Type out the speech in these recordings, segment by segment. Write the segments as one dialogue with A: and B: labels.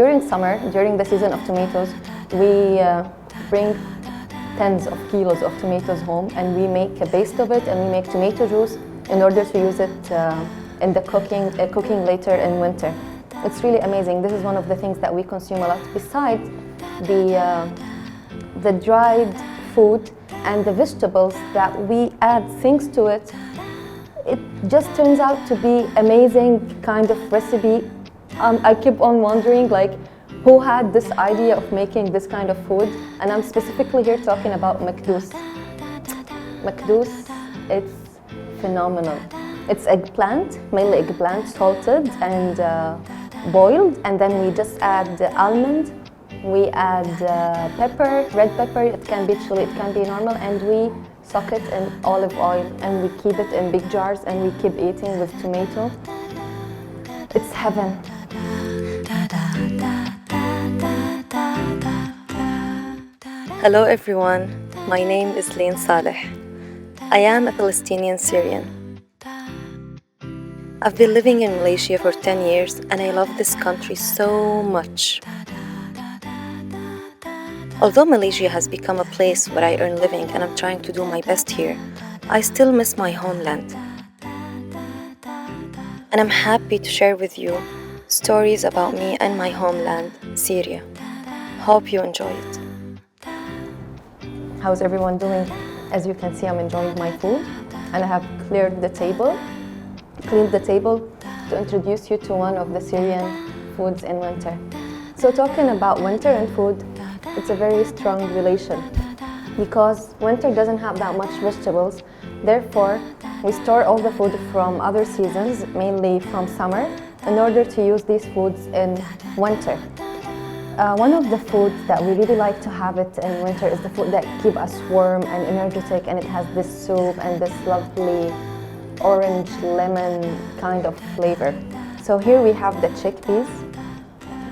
A: during summer, during the season of tomatoes, we bring tens of kilos of tomatoes home, and we make a paste of it, and we make tomato juice in order to use it in the cooking later in winter. It's really amazing. This is one of the things that we consume a lot. Besides the dried food and the vegetables that we add things to it, it just turns out to be amazing kind of recipe. I keep on wondering, like, who had this idea of making this kind of food? And I'm specifically here talking about makdoos. Makdoos, it's phenomenal. It's eggplant, mainly eggplant, salted and boiled, and then we just add almond. We add pepper, red pepper. It can be chili, it can be normal, and we soak it in olive oil, and we keep it in big jars, and we keep eating with tomato. It's heaven.
B: Hello everyone, my name is Leen Saleh. I am a Palestinian-Syrian. I've been living in Malaysia for 10 years and I love this country so much. Although Malaysia has become a place where I earn living and I'm trying to do my best here, I still miss my homeland. And I'm happy to share with you stories about me and my homeland, Syria. Hope you enjoy it.
A: How's everyone doing? As you can see, I'm enjoying my food, and I have cleaned the table to introduce you to one of the Syrian foods in winter. So talking about winter and food, it's a very strong relation because winter doesn't have that much vegetables. Therefore, we store all the food from other seasons, mainly from summer, in order to use these foods in winter. One of the foods that we really like to have it in winter is the food that keep us warm and energetic, and it has this soup and this lovely orange lemon kind of flavor. So here we have the chickpeas,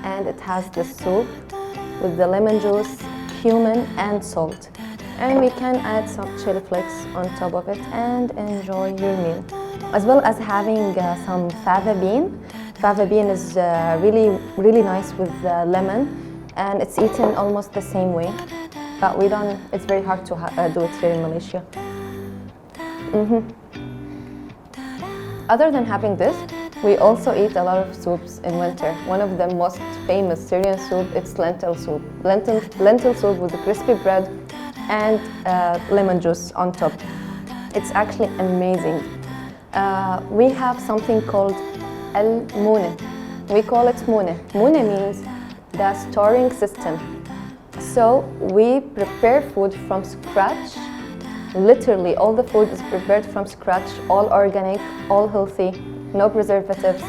A: and it has the soup with the lemon juice, cumin and salt. And we can add some chili flakes on top of it and enjoy your meal. As well as having some fava bean. Fava bean is really nice with lemon, and it's eaten almost the same way, but it's very hard to do it here in Malaysia. Other than having this, we also eat a lot of soups in winter. One of the most famous Syrian soup, it's lentil soup. Lentil soup with crispy bread and lemon juice on top. It's actually amazing. We have something called al-mune. We call it mune. Mune means the storing system. So we prepare food from scratch. Literally, all the food is prepared from scratch, all organic, all healthy, no preservatives,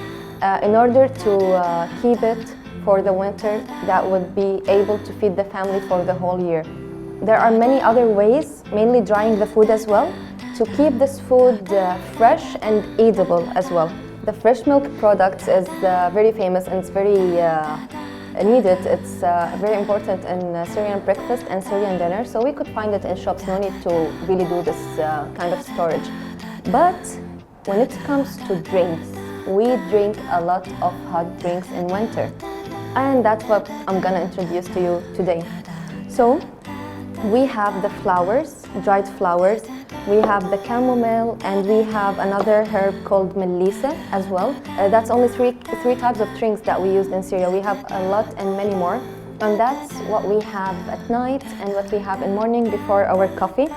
A: in order to keep it for the winter that would be able to feed the family for the whole year. There are many other ways, mainly drying the food as well, to keep this food fresh and edible as well. The fresh milk product is very famous and it's very needed. It's very important in Syrian breakfast and Syrian dinner, so we could find it in shops. No need to really do this kind of storage. But when it comes to drinks, we drink a lot of hot drinks in winter, and that's what I'm gonna introduce to you today. So we have the flowers, dried flowers. We have the chamomile, and we have another herb called melissa as well. That's only three types of drinks that we used in Syria. We have a lot and many more, and that's what we have at night and what we have in morning before our coffee.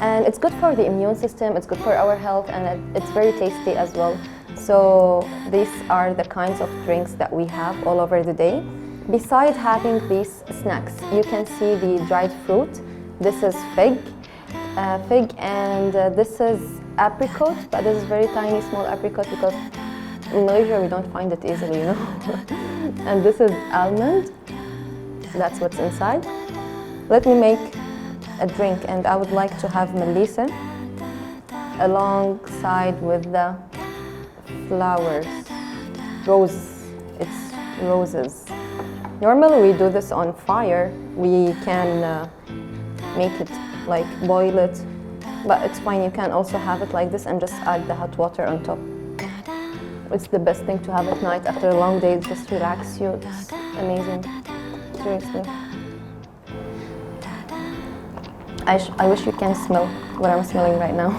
A: And it's good for the immune system, it's good for our health, and it's very tasty as well. So these are the kinds of drinks that we have all over the day. Besides having these snacks, you can see the dried fruit. This is fig, and this is apricot, but this is very tiny, small apricot because in Malaysia we don't find it easily, you know. And this is almond. That's what's inside. Let me make a drink, and I would like to have melissa alongside with the flowers. It's roses. Normally we do this on fire. We can make it like boil it, but it's fine. You can also have it like this and just add the hot water on top. It's the best thing to have at night after a long day. It just relax you. It's amazing. Seriously. I wish you can smell what I'm smelling right now.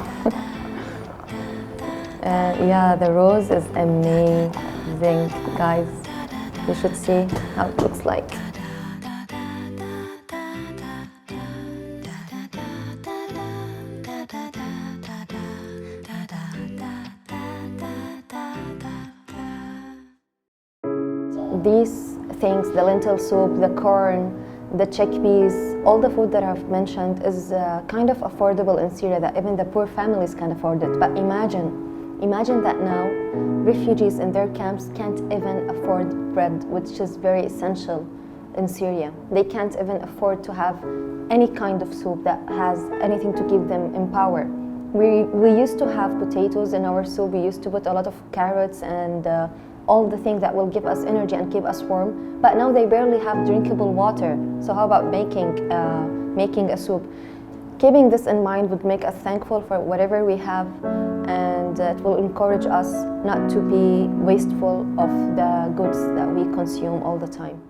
A: Yeah, the rose is amazing, guys. You should see how it looks like. These things, the lentil soup, the corn, the chickpeas, all the food that I've mentioned is kind of affordable in Syria that even the poor families can afford it. But imagine that now refugees in their camps can't even afford bread, which is very essential in Syria. They can't even afford to have any kind of soup that has anything to keep them in power. We used to have potatoes in our soup. We used to put a lot of carrots and all the things that will give us energy and keep us warm, but now they barely have drinkable water. So how about making a soup? Keeping this in mind would make us thankful for whatever we have, and it will encourage us not to be wasteful of the goods that we consume all the time.